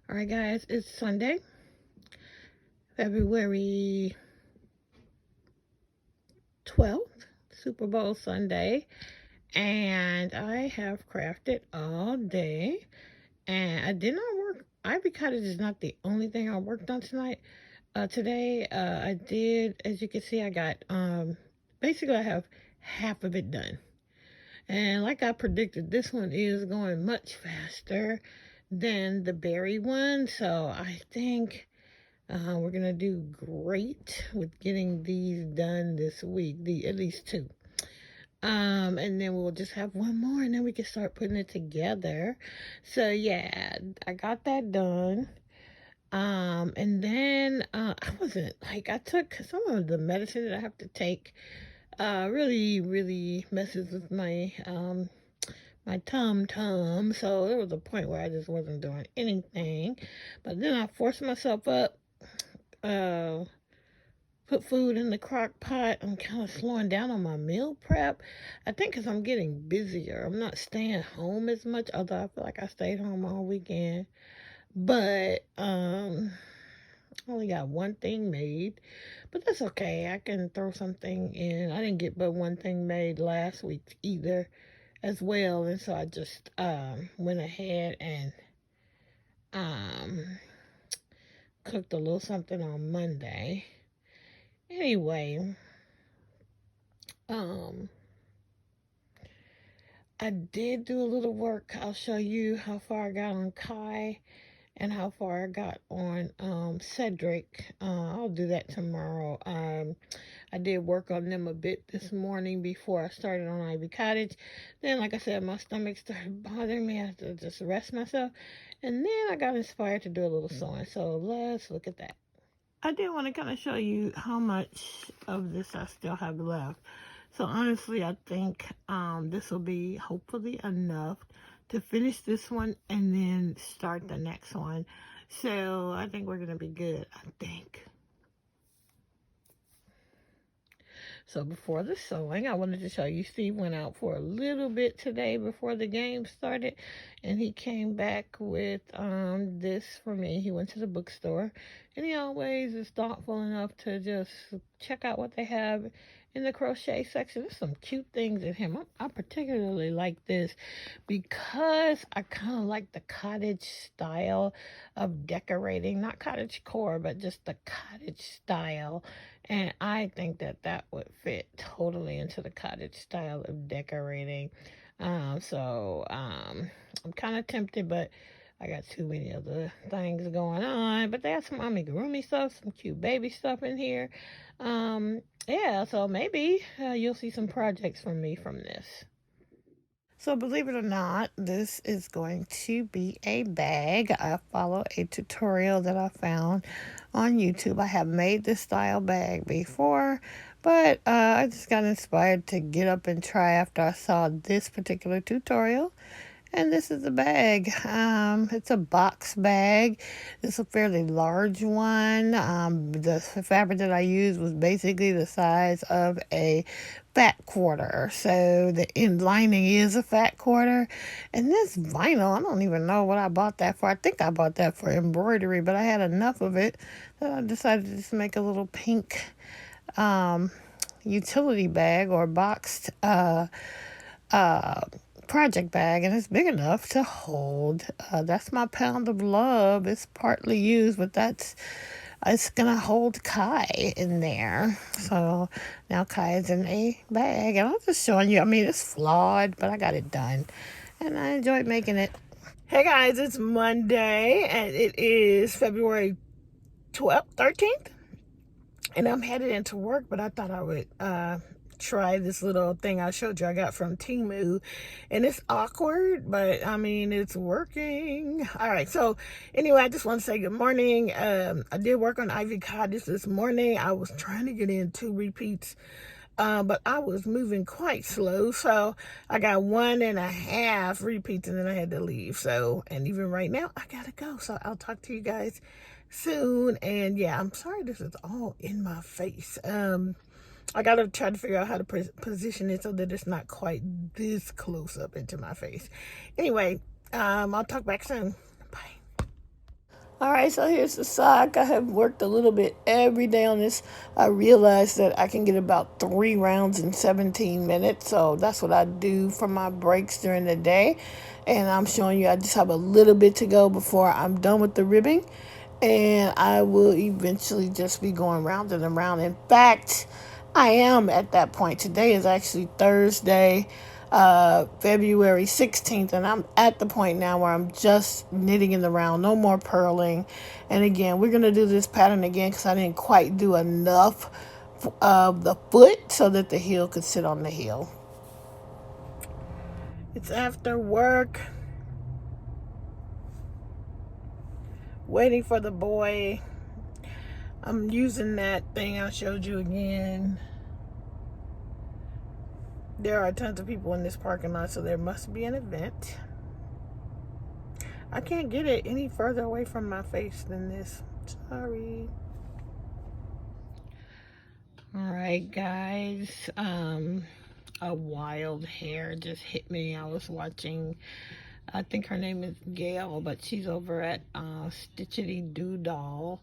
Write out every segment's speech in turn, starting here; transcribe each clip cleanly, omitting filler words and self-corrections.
All right, guys, it's Sunday, February 12th, Super Bowl Sunday, and I have crafted all day, and I did not work. Ivy Cottage is not the only thing I worked on today. I did, as you can see, I got, basically I have half of it done. And like I predicted, this one is going much faster than the berry one, so I think we're going to do great with getting these done this week, at least two. And then we'll just have one more and then we can start putting it together. So yeah, I got that done. And then I wasn't like, I took some of the medicine that I have to take, really messes with my tum. So there was a point where I just wasn't doing anything. But then I forced myself up, uh, put food in the crock pot. I'm kind of slowing down on my meal prep. I think because I'm getting busier. I'm not staying home as much, although I feel like I stayed home all weekend. But I only got one thing made, but that's okay. I can throw something in. I didn't get but one thing made last week either, as well, and so I just went ahead and um cooked a little something on Monday. Anyway, um I did do a little work. I'll show you how far I got on Kai and how far I got on Cedric. I'll do that tomorrow. I did work on them a bit this morning before I started on Ivy Cottage. Then, like I said, my stomach started bothering me. I had to just rest myself. And then I got inspired to do a little sewing. So let's look at that. I did want to kind of show you how much of this I still have left. So honestly, I think this will be hopefully enough to finish this one and then start the next one. So I think we're going to be good, I think. So before the sewing, I wanted to show you Steve went out for a little bit today before the game started, and he came back with this for me. He went to the bookstore, and he always is thoughtful enough to just check out what they have in the crochet section. There's some cute things in him. I particularly like this because I kind of like the cottage style of decorating, not cottage core, but just the cottage style. And I think that would fit totally into the cottage style of decorating. I'm kind of tempted, but I got too many other things going on. But they have some amigurumi stuff, some cute baby stuff in here. Yeah, so maybe you'll see some projects from me from this. So believe it or not, this is going to be a bag. I follow a tutorial that I found on YouTube. I have made this style bag before, but I just got inspired to get up and try after I saw this particular tutorial. And this is the bag. It's a box bag. It's a fairly large one. The fabric that I used was basically the size of a fat quarter. So the end lining is a fat quarter. And this vinyl, I don't even know what I bought that for. I think I bought that for embroidery, but I had enough of it that I decided to just make a little pink utility bag or boxed project bag, and it's big enough to hold. That's my pound of love. It's partly used, but it's gonna hold Kai in there. So now Kai is in a bag, and I'm just showing you. I mean, it's flawed, but I got it done, and I enjoyed making it. Hey guys, it's Monday, and it is February 12th, 13th, and I'm headed into work, but I thought I would try this little thing I showed you I got from Temu, and it's awkward, but I mean it's working. All right, so anyway, I just want to say good morning. I did work on Ivy Cottage this morning. I was trying to get in 2 repeats, but I was moving quite slow, so I got 1.5 repeats and then I had to leave. So, and even right now I gotta go, so I'll talk to you guys soon. And yeah, I'm sorry this is all in my face. I gotta try to figure out how to position it so that it's not quite this close up into my face. Anyway, I'll talk back soon. Bye. All right, so here's the sock. I have worked a little bit every day on this. I realized that I can get about 3 rounds in 17 minutes. So that's what I do for my breaks during the day. And I'm showing you I just have a little bit to go before I'm done with the ribbing. And I will eventually just be going round and around. In fact, I am at that point. Today is actually Thursday, February 16th, and I'm at the point now where I'm just knitting in the round, no more purling. And again, we're going to do this pattern again because I didn't quite do enough of the foot so that the heel could sit on the heel. It's after work, waiting for the boy. I'm using that thing I showed you again. There are tons of people in this parking lot, so there must be an event. I can't get it any further away from my face than this. Sorry. Alright, guys. A wild hair just hit me. I was watching, I think her name is Gail, but she's over at Stitchity Doodle.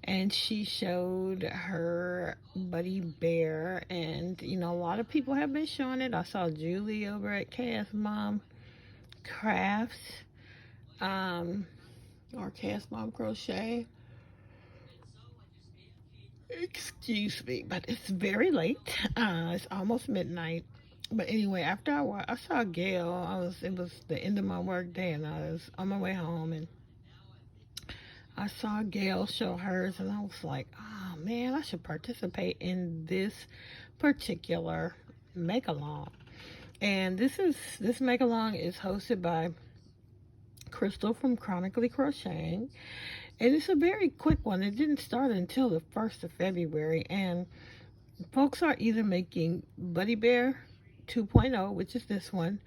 And she showed her Buddy Bear, and you know, a lot of people have been showing it. I saw Julie over at KS Mom Crafts, or KS Mom Crochet. Excuse me, but it's very late. It's almost midnight. But anyway, after I saw Gail, it was the end of my work day, and I was on my way home, and I saw Gail show hers, and I was like, oh man, I should participate in this particular make-along. And this make-along is hosted by Crystal from Chronically Crocheting. And it's a very quick one. It didn't start until the 1st of February. And folks are either making Buddy Bear 2.0, which is this one,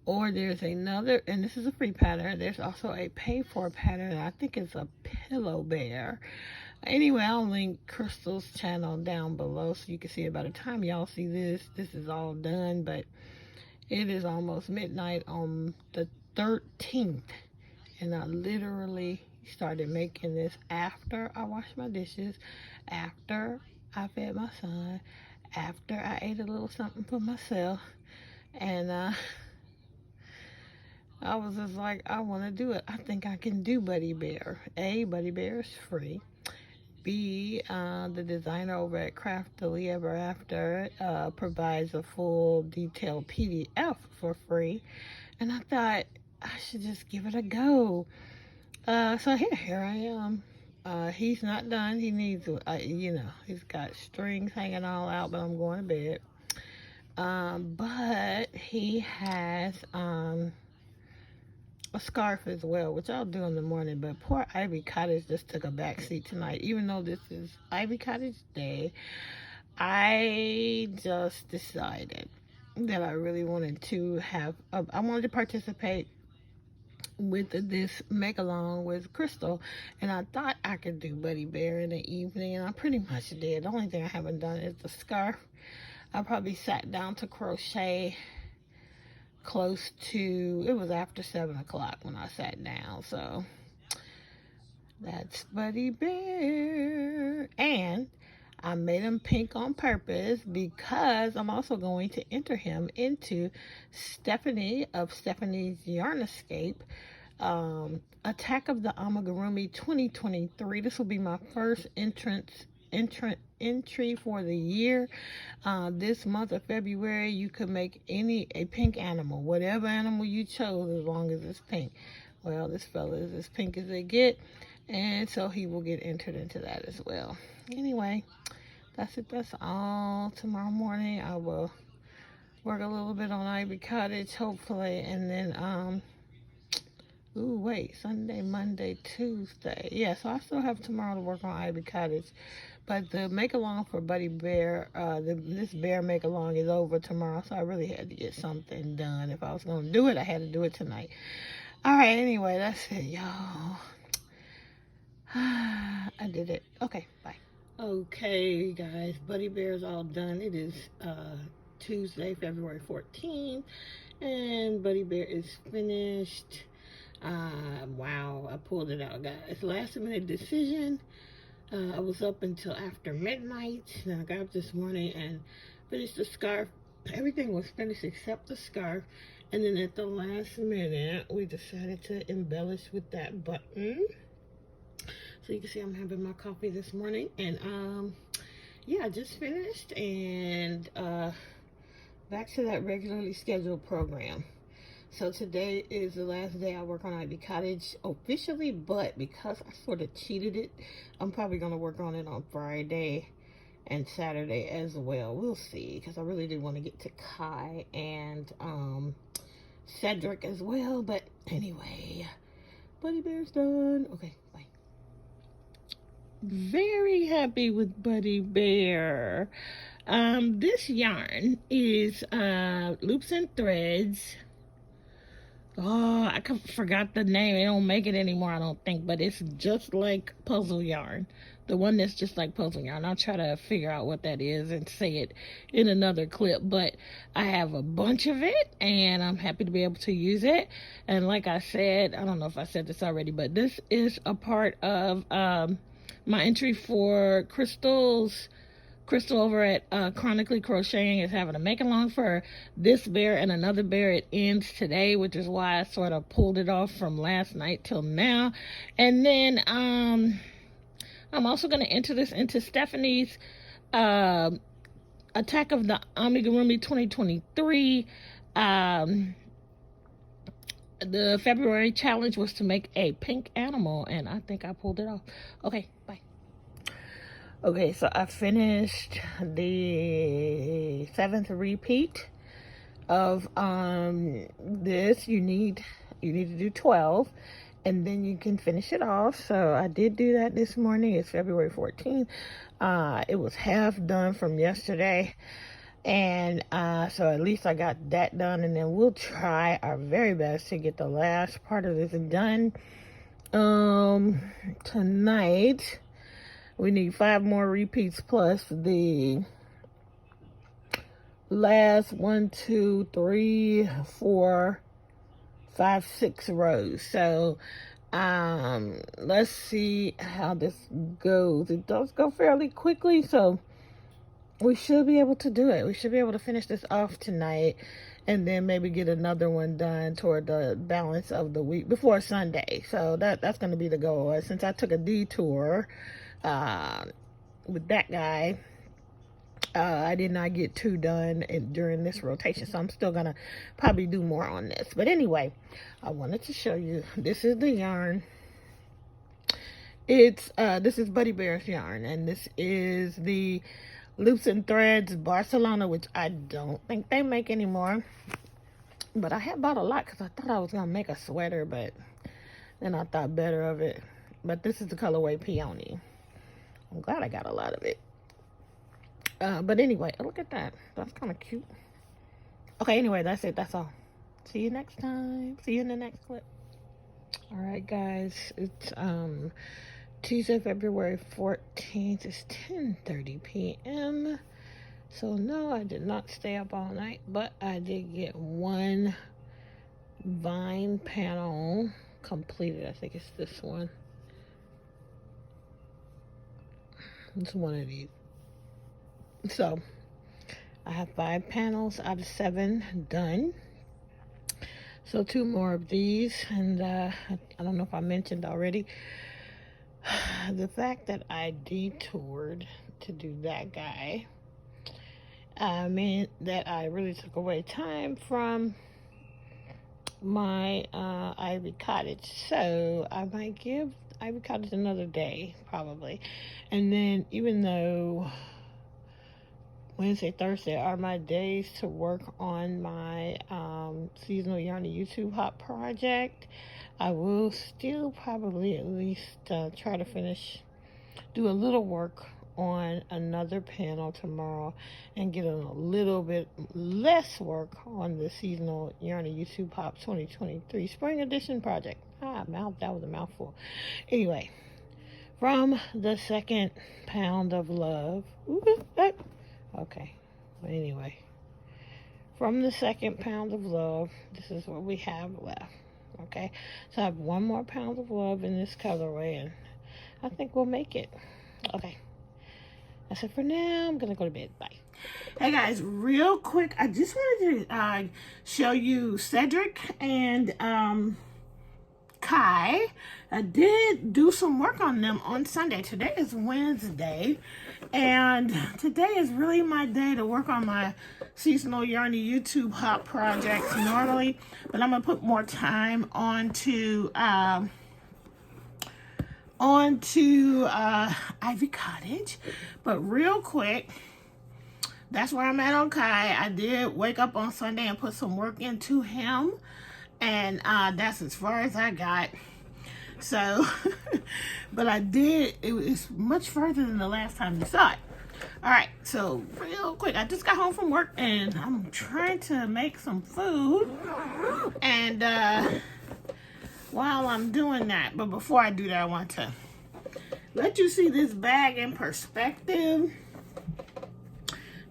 or there's another, and this is a free pattern. There's also a pay for pattern. I think it's a pillow bear. Anyway, I'll link Crystal's channel down below so you can see it. By the time y'all see this is all done, but it is almost midnight on the 13th, and I literally started making this after I washed my dishes, after I fed my son, after I ate a little something for myself, and I was just like, I want to do it. I think I can do Buddy Bear. A, Buddy Bear is free. B, the designer over at Crafty Ever After provides a full detailed PDF for free. And I thought I should just give it a go. So here I am. He's not done. He needs, he's got strings hanging all out, but I'm going to bed. But he has a scarf as well, which I'll do in the morning. But poor Ivy Cottage just took a backseat tonight. Even though this is Ivy Cottage Day, I just decided that I really wanted to have, I wanted to participate with this make-along with Crystal, and I thought I could do Buddy Bear in the evening, and I pretty much did. The only thing I haven't done is the scarf. I probably sat down to crochet close to, it was after 7 o'clock when I sat down. So that's Buddy Bear. And I made him pink on purpose because I'm also going to enter him into Stephanie of Stephanie's Yarn Escape, Attack of the Amigurumi 2023. This will be my first entry for the year. This month of February, you could make a pink animal, whatever animal you chose, as long as it's pink. Well, this fella is as pink as they get, and so he will get entered into that as well. Anyway, that's it. That's all. Tomorrow morning I will work a little bit on Ivy Cottage, hopefully, and then Sunday, Monday, Tuesday. Yeah, so I still have tomorrow to work on Ivy Cottage. But the make-along for Buddy Bear, this bear make-along is over tomorrow, so I really had to get something done. If I was going to do it, I had to do it tonight. All right, anyway, that's it, y'all. I did it. Okay, bye. Okay, guys, Buddy Bear's all done. It is Tuesday, February 14th, and Buddy Bear is finished. Wow, I pulled it out, guys. Last minute decision. I was up until after midnight. Then I got up this morning and finished the scarf. Everything was finished except the scarf. And then at the last minute, we decided to embellish with that button. So you can see I'm having my coffee this morning. And yeah, I just finished. And back to that regularly scheduled program. So today is the last day I work on Ivy Cottage officially, but because I sort of cheated it, I'm probably going to work on it on Friday and Saturday as well. We'll see, because I really do want to get to Kai and Cedric as well. But anyway, Buddy Bear's done. Okay, bye. Very happy with Buddy Bear. This yarn is Loops and Threads. Oh, I forgot the name. They don't make it anymore, I don't think, but it's just like puzzle yarn. The one that's just like puzzle yarn. I'll try to figure out what that is and say it in another clip, but I have a bunch of it and I'm happy to be able to use it. And like I said, I don't know if I said this already, but this is a part of my entry for Crystal over at Chronically Crocheting is having a make along for this bear and another bear. It ends today, which is why I sort of pulled it off from last night till now. And then I'm also going to enter this into Stephanie's Attack of the Amigurumi 2023. The February challenge was to make a pink animal, and I think I pulled it off. Okay, bye. Okay, so I finished the 7th repeat of this. You need to do 12, and then you can finish it off. So I did do that this morning. It's February 14th. It was half done from yesterday, and so at least I got that done, and then we'll try our very best to get the last part of this done tonight. We need 5 more repeats plus the last 1, 2, 3, 4, 5, 6 rows. So let's see how this goes. It does go fairly quickly, so we should be able to do it. We should be able to finish this off tonight and then maybe get another one done toward the balance of the week before Sunday. So that's going to be the goal. Since I took a detour with that guy, I did not get 2 done during this rotation, so I'm still gonna probably do more on this. But anyway, I wanted to show you, this is the yarn. It's this is Buddy Bear's yarn, and this is the Loops and Threads Barcelona, which I don't think they make anymore, but I had bought a lot because I thought I was gonna make a sweater, but then I thought better of it. But this is the colorway Peony. I'm glad I got a lot of it. But anyway, look at that. That's kind of cute. Okay, anyway, that's it. That's all. See you next time. See you in the next clip. All right, guys. It's Tuesday, February 14th. It's 10:30 p.m. So, no, I did not stay up all night, but I did get 1 vine panel completed. I think it's this one. It's one of these. So I have 5 panels out of 7 done. So 2 more of these, and I don't know if I mentioned already the fact that I detoured to do that guy meant that I really took away time from my Ivy Cottage. So I might give Ivy Cottage another day, probably. And then, even though Wednesday, Thursday are my days to work on my seasonal yarn YouTube hop project, I will still probably at least try to do a little work on another panel tomorrow and get a little bit less work on the seasonal yarn YouTube hop 2023 spring edition project. That was a mouthful. Anyway, from the second pound of love. Okay, but anyway, from the second pound of love, this is what we have left. Okay, so I have 1 more pound of love in this colorway, and I think we'll make it. Okay, that's it for now. I'm gonna go to bed. Bye. Hey guys, real quick, I just wanted to show you Cedric and Kai. I did do some work on them on Sunday. Today is Wednesday, and today is really my day to work on my seasonal yarny YouTube hop projects normally, but I'm gonna put more time onto Ivy Cottage. But real quick, that's where I'm at on Kai. I did wake up on Sunday and put some work into him, and that's as far as I got. So, but I did, it was much further than the last time you saw it. All right, so real quick, I just got home from work and I'm trying to make some food. And while I'm doing that, but before I do that, I want to let you see this bag in perspective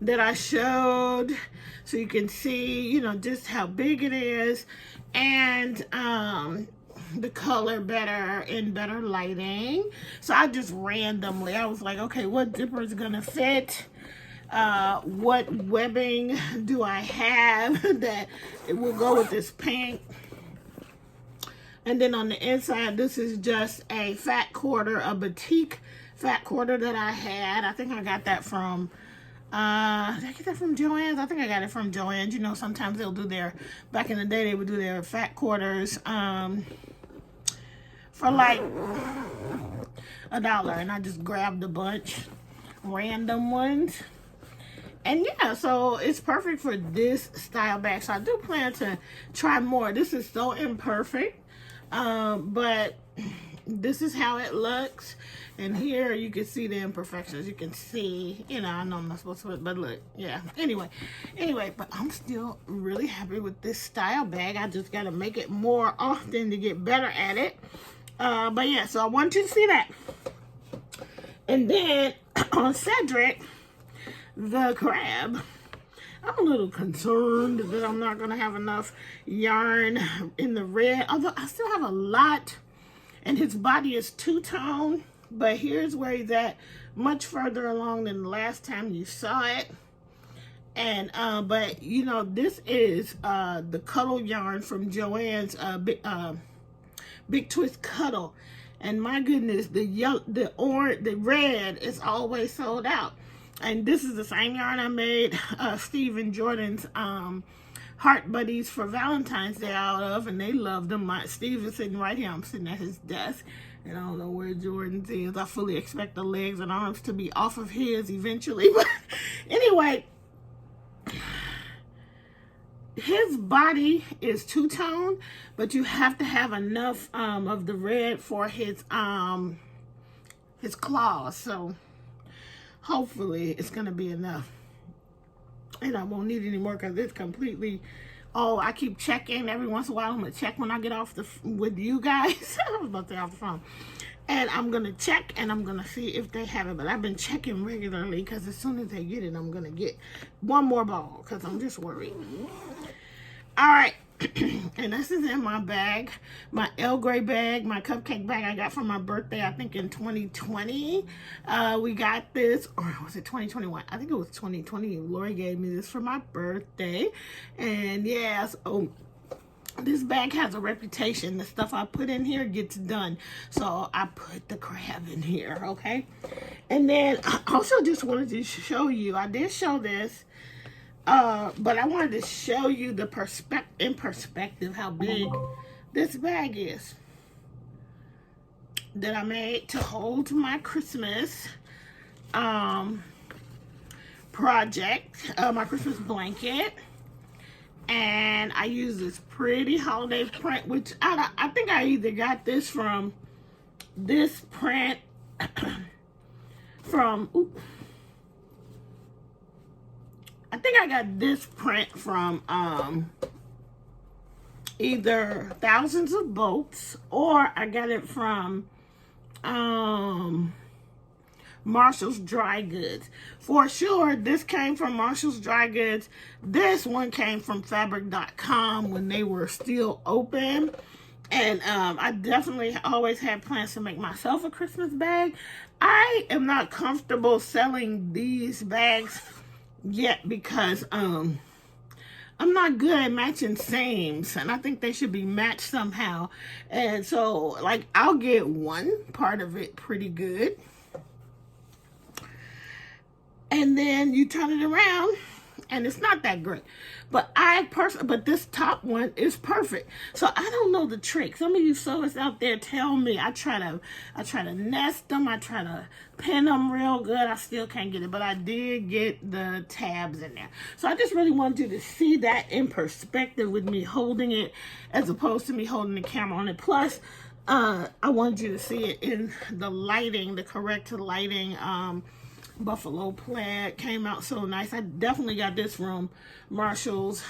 that I showed, so you can see, you know, just how big it is, and the color better in better lighting. So I just randomly, I was like, okay, what zipper is gonna fit? What webbing do I have that it will go with this pink? And then on the inside, this is just a fat quarter, a batik fat quarter that I had. I think I got that from did I get that from Joann's? I think I got it from Joann's. You know, sometimes they'll do their, back in the day, they would do their fat quarters for like $1. And I just grabbed a bunch, random ones. And yeah, so it's perfect for this style bag. So I do plan to try more. This is so imperfect, but this is how it looks. And here you can see the imperfections. You can see, you know, I know I'm not supposed to, but look, yeah. Anyway, but I'm still really happy with this style bag. I just got to make it more often to get better at it. But yeah, so I want you to see that. And then on Cedric, the crab, I'm a little concerned that I'm not going to have enough yarn in the red, although I still have a lot, and his body is two-tone, but here's where he's at, much further along than the last time you saw it. And but you know, this is the Cuddle yarn from Joann's Big Twist Cuddle, and my goodness, the yellow, the orange, the red is always sold out. And this is the same yarn I made Steve and Jordan's Heart Buddies for Valentine's Day out of, and they loved them. Steve is sitting right here. I'm sitting at his desk, and I don't know where Jordan's is. I fully expect the legs and arms to be off of his eventually. But anyway, his body is two-tone, but you have to have enough of the red for his claws. So hopefully it's gonna be enough, and I won't need any more because it's completely, oh, I keep checking every once in a while. I'm gonna check when I get off with you guys. I was about to get off the phone, and I'm gonna check and I'm gonna see if they have it. But I've been checking regularly because as soon as they get it, I'm gonna get one more ball because I'm just worried. All right. And this is in my bag, my El Grey bag, my cupcake bag I got for my birthday, I think in 2020. We got this, or was it 2021? I think it was 2020. Lori gave me this for my birthday. And yeah, so this bag has a reputation. The stuff I put in here gets done. So I put the crab in here, okay? And then I also just wanted to show you, I did show this, but I wanted to show you the perspective how big this bag is that I made to hold my Christmas project, my Christmas blanket. And I use this pretty holiday print, which I think I either got this from this print from, I think I got this print from either Thousands of Boats, or I got it from Marshall's Dry Goods. For sure, this came from Marshall's Dry Goods. This one came from fabric.com when they were still open. And I definitely always had plans to make myself a Christmas bag. I am not comfortable selling these bags yet because I'm not good at matching seams, and I think they should be matched somehow. And so, like, I'll get one part of it pretty good, and then you turn it around and it's not that great. But but this top one is perfect. So I don't know the trick. Some of you sewers out there tell me. I try to nest them. I try to pin them real good. I still can't get it, but I did get the tabs in there. So I just really wanted you to see that in perspective with me holding it, as opposed to me holding the camera on it. Plus, I wanted you to see it in the lighting, the correct lighting. Buffalo plaid came out so nice. I definitely got this from Marshall's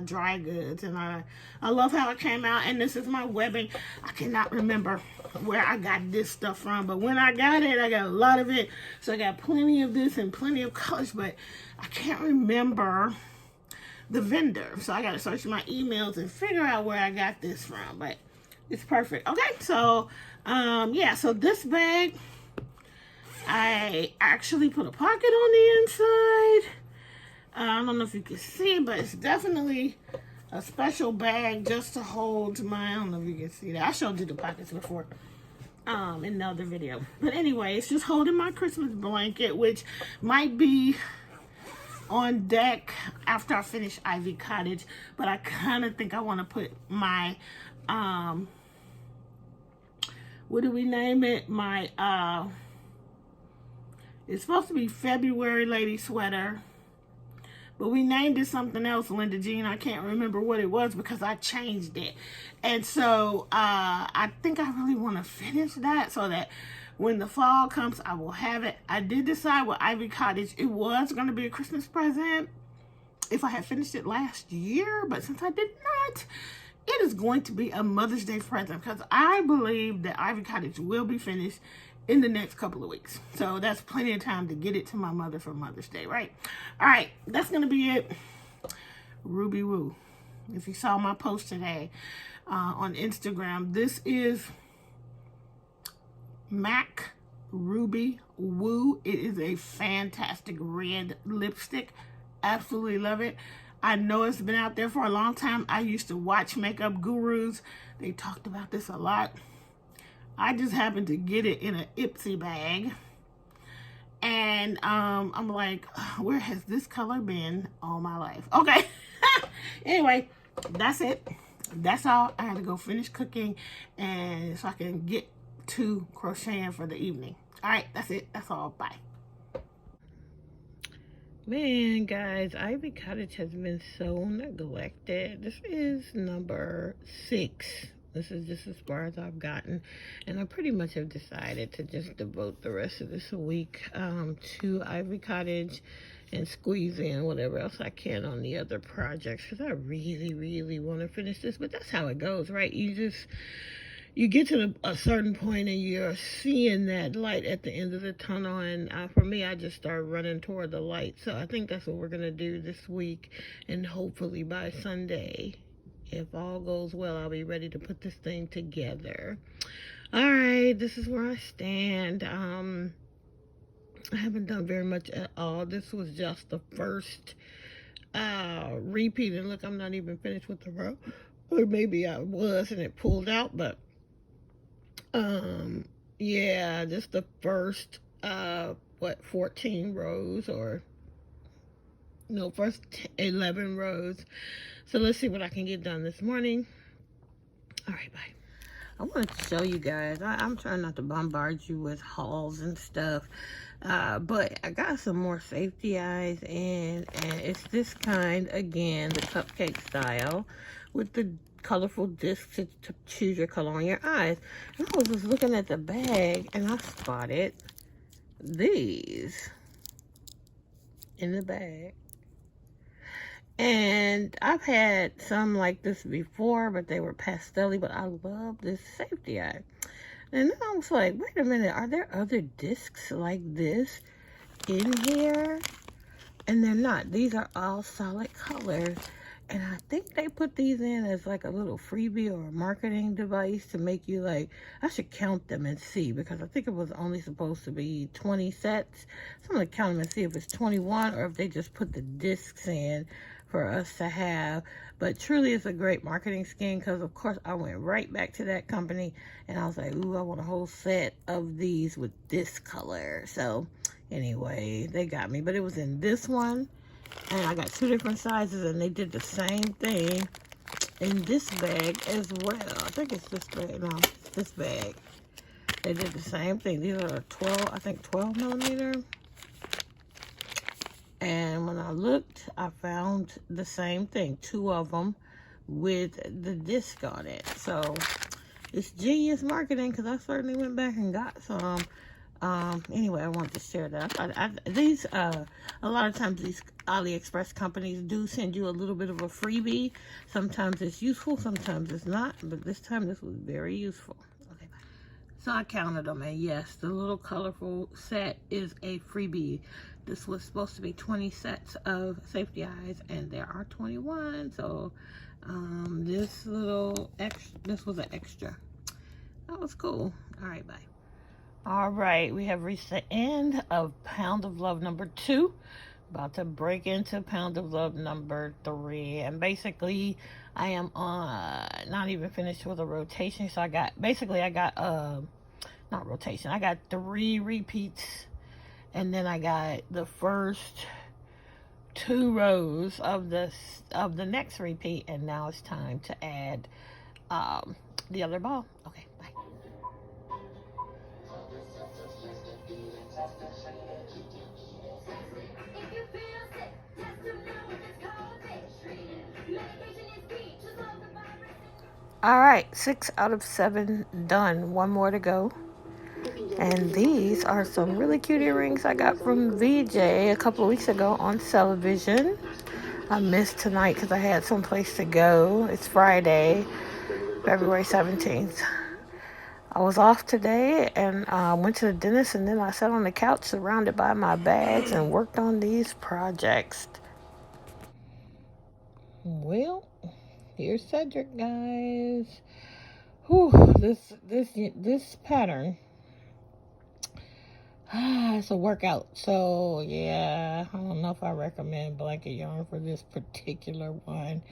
Dry Goods, and I love how it came out. And this is my webbing. I cannot remember where I got this stuff from, but when I got it, I got a lot of it. So I got plenty of this and plenty of colors, but I can't remember the vendor. So I got to search my emails and figure out where I got this from, but it's perfect. Okay, so yeah, so this bag, I actually put a pocket on the inside. I don't know if you can see, but it's definitely a special bag just to hold my, I don't know if you can see that. I showed you the pockets before in the other video. But anyway, it's just holding my Christmas blanket, which might be on deck after I finish Ivy Cottage. But I kind of think I want to put my, what do we name it? My, it's supposed to be February Lady Sweater, but we named it something else, Linda Jean. I can't remember what it was because I changed it. And so I think I really want to finish that so that when the fall comes, I will have it. I did decide with Ivy Cottage, it was going to be a Christmas present if I had finished it last year, but since I did not, it is going to be a Mother's Day present because I believe that Ivy Cottage will be finished in the next couple of weeks. So that's plenty of time to get it to my mother for Mother's Day, right? All right, that's going to be it. Ruby Woo. If you saw my post today on Instagram, this is MAC Ruby Woo. It is a fantastic red lipstick. Absolutely love it. I know it's been out there for a long time. I used to watch Makeup Gurus. They talked about this a lot. I just happened to get it in an Ipsy bag. And I'm like, where has this color been all my life? Okay. Anyway, that's it. That's all. I had to go finish cooking and so I can get to crocheting for the evening. All right, that's it. That's all. Bye. Man, guys, Ivy Cottage has been so neglected. This is number 6. This is just as far as I've gotten, and I pretty much have decided to just devote the rest of this week to Ivy Cottage and squeeze in whatever else I can on the other projects because I really, really want to finish this. But that's how it goes, right? You get to a certain point and you're seeing that light at the end of the tunnel, and for me, I just start running toward the light. So I think that's what we're going to do this week, and hopefully by Sunday, if all goes well, I'll be ready to put this thing together. All right, this is where I stand. I haven't done very much at all. This was just the first repeat. And look, I'm not even finished with the row. Or maybe I was and it pulled out. But, yeah, just the first, 14 rows or... No, first 11 rows. So let's see what I can get done this morning. All right, bye. I wanted to show you guys. I'm trying not to bombard you with hauls and stuff. But I got some more safety eyes in. And it's this kind, again, the cupcake style. With the colorful discs to choose your color on your eyes. And I was just looking at the bag and I spotted these in the bag. And I've had some like this before, but they were pastel-y, but I love this safety eye. And then I was like, wait a minute, are there other discs like this in here? And they're not. These are all solid colors. And I think they put these in as like a little freebie or a marketing device to make you like, I should count them and see, because I think it was only supposed to be 20 sets. So I'm gonna count them and see if it's 21 or if they just put the discs in for us to have. But truly it's a great marketing scheme, because of course I went right back to that company and I was like, ooh, I want a whole set of these with this color. So anyway, they got me, but it was in this one. And I got 2 different sizes, and they did the same thing in this bag as well. I think it's this bag. No, it's this bag. They did the same thing. These are 12, I think 12 millimeter. And when I looked, I found the same thing. 2 of them with the disc on it. So it's genius marketing, because I certainly went back and got some. Anyway, I wanted to share that. A lot of times these AliExpress companies do send you a little bit of a freebie. Sometimes it's useful, sometimes it's not, but this time this was very useful. Okay, bye. So I counted them, and yes, the little colorful set is a freebie. This was supposed to be 20 sets of safety eyes, and there are 21. So this was an extra. That was cool. All right, bye. All right, we have reached the end of Pound of Love number 2. About to break into Pound of Love number 3. And basically, I am not even finished with a rotation. So I got 3 repeats. And then I got the first 2 rows of the next repeat. And now it's time to add the other ball. Okay, bye. All right, 6 out of 7 done. 1 more to go. And these are some really cute earrings I got from VJ a couple of weeks ago on television. I missed tonight because I had someplace to go. It's Friday, February 17th. I was off today and went to the dentist, and then I sat on the couch surrounded by my bags and worked on these projects. Well, here's Cedric, guys. Whew, this pattern. It's a workout. So yeah, I don't know if I recommend blanket yarn for this particular one.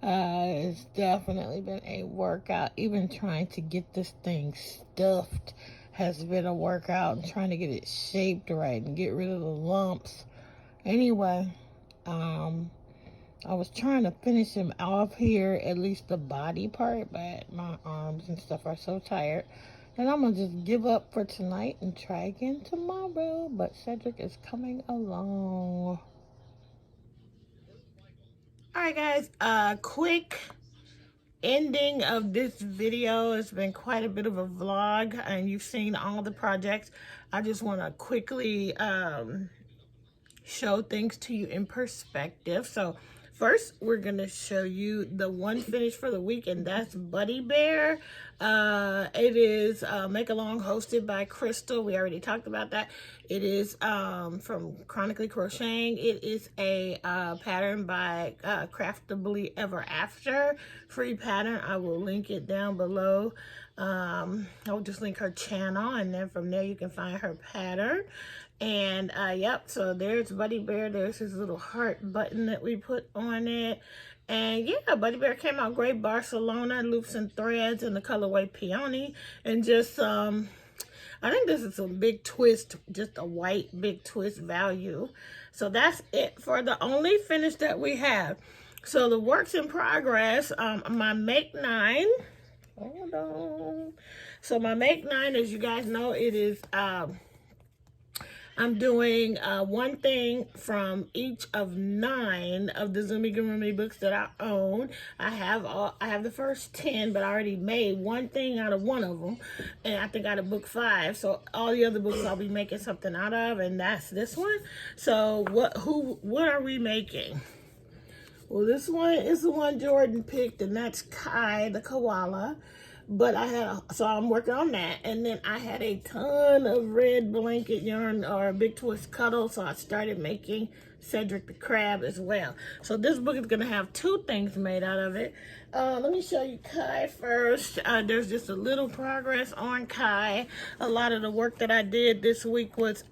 It's definitely been a workout. Even trying to get this thing stuffed has been a workout, and trying to get it shaped right and get rid of the lumps. Anyway, I was trying to finish him off here, at least the body part, but my arms and stuff are so tired. And I'm going to just give up for tonight and try again tomorrow. But Cedric is coming along. Alright guys, quick ending of this video. It's been quite a bit of a vlog, and you've seen all the projects. I just want to quickly show things to you in perspective. So first, we're going to show you the one finish for the week, and that's Buddy Bear. It is Make Along, hosted by Crystal. We already talked about that. It is from Chronically Crocheting. It is a pattern by Craftably Ever After. Free pattern. I will link it down below. I'll just link her channel, and then from there you can find her pattern. And yep, so there's Buddy Bear. There's his little heart button that we put on it. And yeah, Buddy Bear came out great. Barcelona, loops and threads in the colorway Peony. And just I think this is a big twist, just a white big twist value. So that's it for the only finish that we have. So the works in progress, my Make 9. Hold on. So my Make 9, as you guys know, it is I'm doing one thing from each of 9 of the Zumigurumi books that I own. I have the first 10, but I already made one thing out of one of them, and I think out of book 5. So all the other books I'll be making something out of, and that's this one. So what are we making? Well, this one is the one Jordan picked, and that's Kai the koala. But so I'm working on that. And then I had a ton of red blanket yarn or big twist cuddle, so I started making Cedric the Crab as well. So this book is gonna have 2 things made out of it. Let me show you Kai first. There's just a little progress on Kai. A lot of the work that I did this week was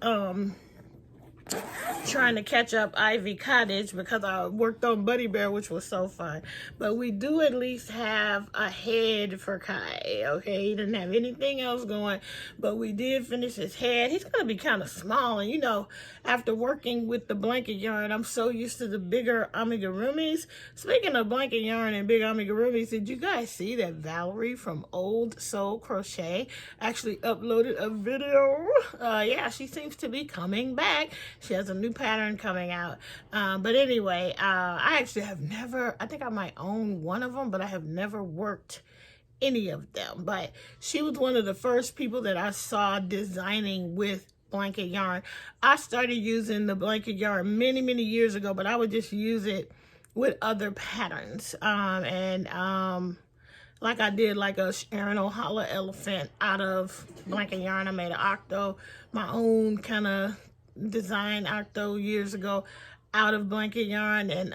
trying to catch up Ivy Cottage because I worked on Buddy Bear, which was so fun. But we do at least have a head for Kai, okay? He didn't have anything else going, but we did finish his head. He's going to be kind of small, and you know, after working with the blanket yarn, I'm so used to the bigger amigurumis. Speaking of blanket yarn and big amigurumis, did you guys see that Valerie from Old Soul Crochet actually uploaded a video? Yeah, she seems to be coming back. She has a new pattern coming out. But anyway, I actually have never, I think I might own one of them, but I have never worked any of them. But she was one of the first people that I saw designing with blanket yarn. I started using the blanket yarn many, many years ago, but I would just use it with other patterns. Like I did like a Sharon O'Holla elephant out of blanket yarn. I made an octo, my own kind of design octo years ago out of blanket yarn, and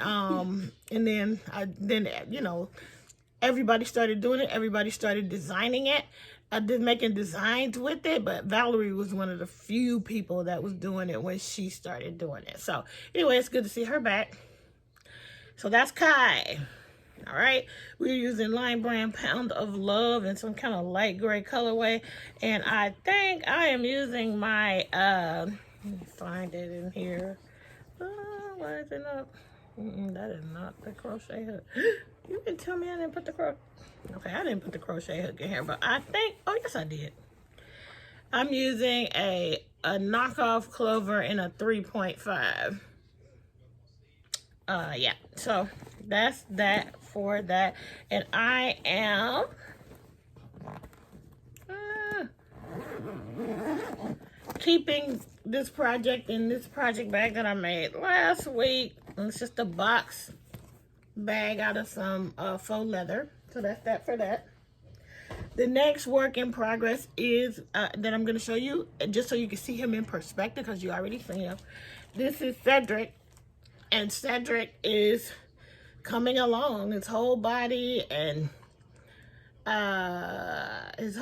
then you know, everybody started doing it, everybody started designing it. I did making designs with it, but Valerie was one of the few people that was doing it when she started doing it. So anyway, it's good to see her back. So that's Kai. All right, we're using Line Brand Pound of Love in some kind of light gray colorway, and I think I am using my let me find it in here. Why is it not? That is not the crochet hook. You can tell me I didn't put the crochet. Okay, I didn't put the crochet hook in here, but I think, oh yes I did. I'm using a knockoff Clover in a 3.5. Yeah, so that's that for that. And I am keeping this project in this project bag that I made last week. It's just a box bag out of some faux leather. So that's that for that. The next work in progress is that I'm going to show you, just so you can see him in perspective, because you already seen him. This is Cedric, and Cedric is coming along. His whole body and eyes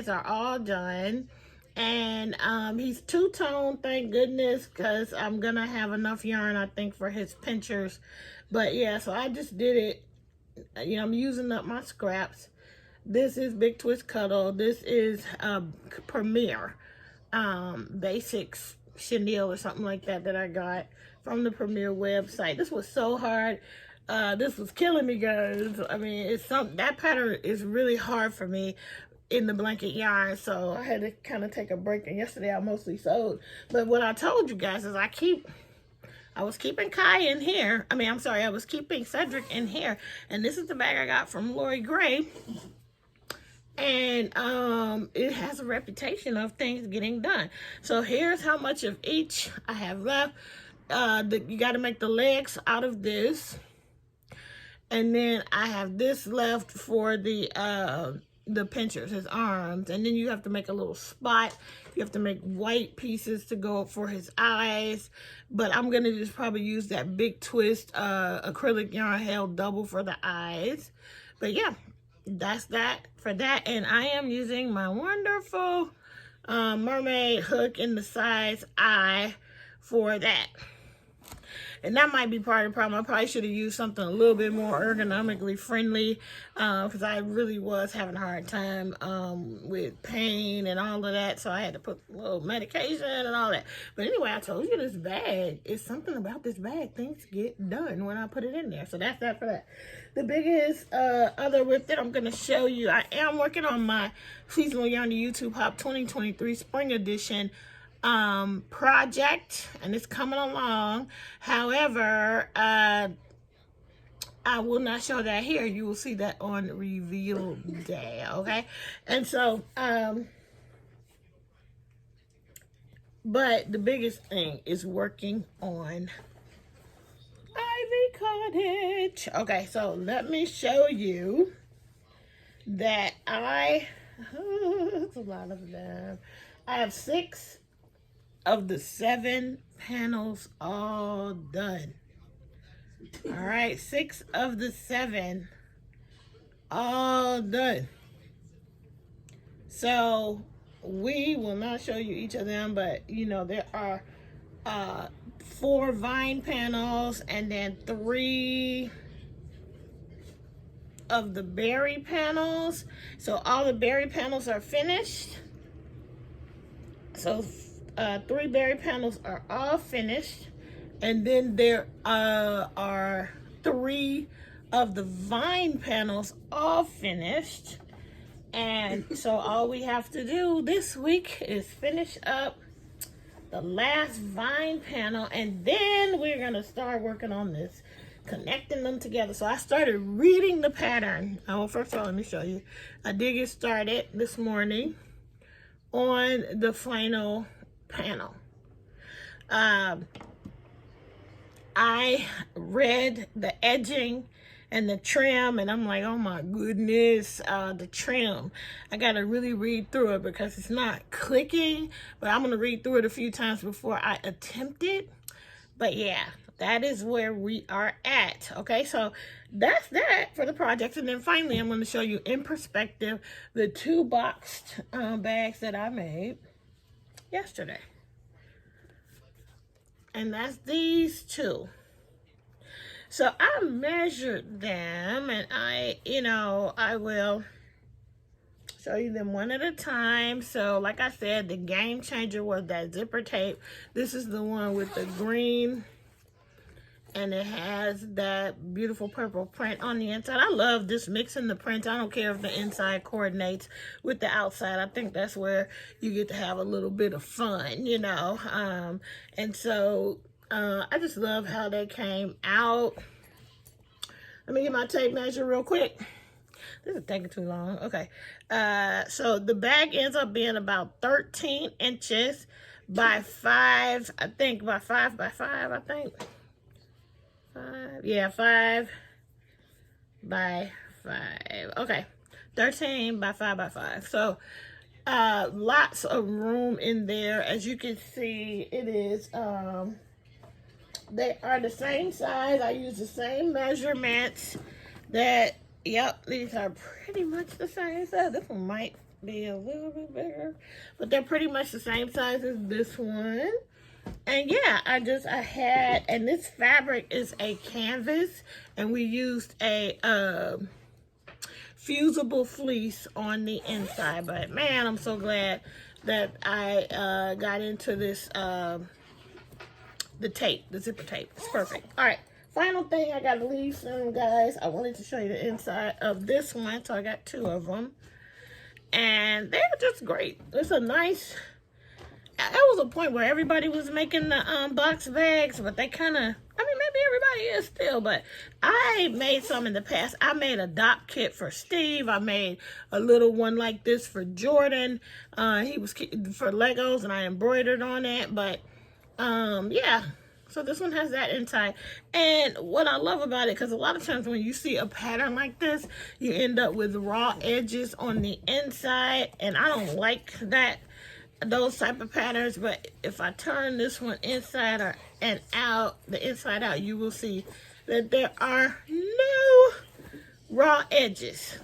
are all done. And he's two-tone, thank goodness, because I'm going to have enough yarn, I think, for his pinchers. But yeah, so I just did it. You know, I'm using up my scraps. This is Big Twist Cuddle. This is Premier Basics Chenille or something like that I got from the Premier website. This was so hard. This was killing me, guys. I mean, that pattern is really hard for me in the blanket yarn, so I had to kind of take a break. And yesterday I mostly sewed. But what I told you guys is I was keeping Kai in here. I was keeping Cedric in here. And this is the bag I got from Lori Gray. And it has a reputation of things getting done. So here's how much of each I have left. You got to make the legs out of this. And then I have this left for the pinchers, his arms. And then you have to make a little spot. You have to make white pieces to go for his eyes. But I'm going to just probably use that Big Twist acrylic yarn held double for the eyes. But yeah, that's that for that. And I am using my wonderful mermaid hook in the size I for that. And that might be part of the problem. I probably should have used something a little bit more ergonomically friendly, because I really was having a hard time with pain and all of that. So I had to put a little medication and all that. But anyway, I told you this bag, it's something about this bag. Things get done when I put it in there. So that's that for that. The biggest other with it, I'm going to show you. I am working on my Seasonal Yarn to YouTube Hop 2023 Spring Edition project, and it's coming along. However, I will not show that here. You will see that on reveal day, okay? And so but the biggest thing is working on Ivy Cottage. Okay, so let me show you that it's a lot of them. I have 6 of the 7 panels all done. All right, 6 of the 7 all done. So we will not show you each of them, but you know, there are 4 vine panels and then 3 of the berry panels. So all the berry panels are finished. So 3 berry panels are all finished, and then there are 3 of the vine panels all finished. And so all we have to do this week is finish up the last vine panel, and then we're gonna start working on this, connecting them together. So I started reading the pattern. Oh, first of all, let me show you. I did get started this morning on the flannel panel. I read the edging and the trim, and I'm like, oh my goodness, the trim. I gotta really read through it because it's not clicking, but I'm gonna read through it a few times before I attempt it. But yeah, that is where we are at. Okay, so that's that for the project. And then finally, I'm gonna show you in perspective the 2 boxed bags that I made yesterday. And that's these 2. So I measured them, and I will show you them one at a time. So like I said, the game changer was that zipper tape. This is the one with the green, and it has that beautiful purple print on the inside. I love just mixing the prints. I don't care if the inside coordinates with the outside. I think that's where you get to have a little bit of fun, you know. And so I just love how they came out. Let me get my tape measure real quick. This is taking too long. Okay. So the bag ends up being about 13 inches by 5, I think, by 5 by 5, I think. 5, yeah, 5 by 5. Okay. 13 by 5 by 5. So lots of room in there. As you can see, it is they are the same size. I use the same measurements. That, yep, these are pretty much the same size. This one might be a little bit bigger, but they're pretty much the same size as this one. And yeah, I had, and this fabric is a canvas, and we used a fusible fleece on the inside. But man, I'm so glad that I got into this the tape, the zipper tape. It's perfect. All right, final thing, I gotta leave soon, guys. I wanted to show you the inside of this one, so I got 2 of them, and they're just great. It's a nice, there was a point where everybody was making the box bags, but they kind of, I mean, maybe everybody is still, but I made some in the past. I made a dot kit for Steve. I made a little one like this for Jordan. He was for Legos, and I embroidered on it. But yeah, so this one has that inside. And what I love about it, because a lot of times when you see a pattern like this, you end up with raw edges on the inside, and I don't like those type of patterns. But if I turn this one inside and out, the inside out, you will see that there are no raw edges.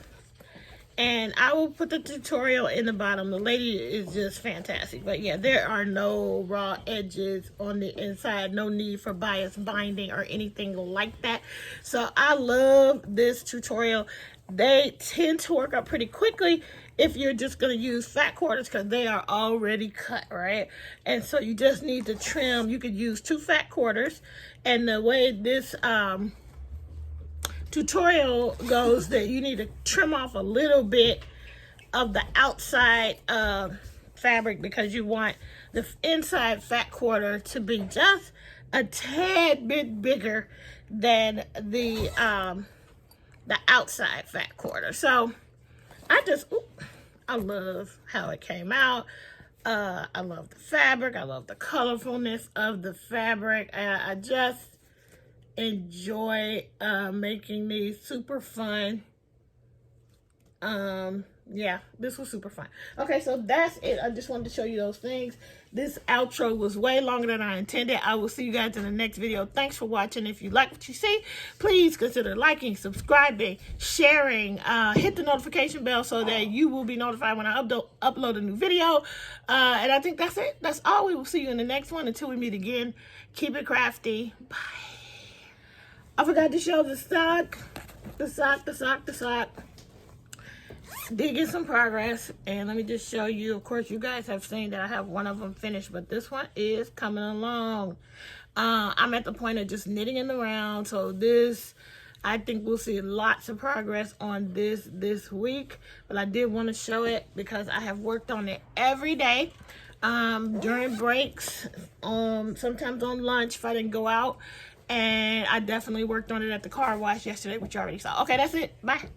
And I will put the tutorial in the bottom. The lady is just fantastic. But yeah, there are no raw edges on the inside. No need for bias binding or anything like that. So I love this tutorial. They tend to work out pretty quickly if you're just going to use fat quarters, because they are already cut, right? And so you just need to trim. You could use 2 fat quarters. And the way this tutorial goes, that you need to trim off a little bit of the outside fabric, because you want the inside fat quarter to be just a tad bit bigger than the outside fat quarter. So I love how it came out. I love the fabric. I love the colorfulness of the fabric. I just enjoy making these super fun Yeah, this was super fun. Okay, so that's it. I just wanted to show you those things. This outro was way longer than I intended. I will see you guys in the next video. Thanks for watching. If you like what you see, please consider liking, subscribing, sharing, hit the notification bell so that you will be notified when I upload a new video. And I think that's it. That's all. We will see you in the next one. Until we meet again, keep it crafty. Bye. I forgot to show the sock. The sock. Did get some progress, and let me just show you. Of course, you guys have seen that I have one of them finished, but this one is coming along. I'm at the point of just knitting in the round, so this, I think we'll see lots of progress on this week, but I did want to show it because I have worked on it every day, during breaks, sometimes on lunch if I didn't go out, and I definitely worked on it at the car wash yesterday, which you already saw. Okay, that's it. Bye.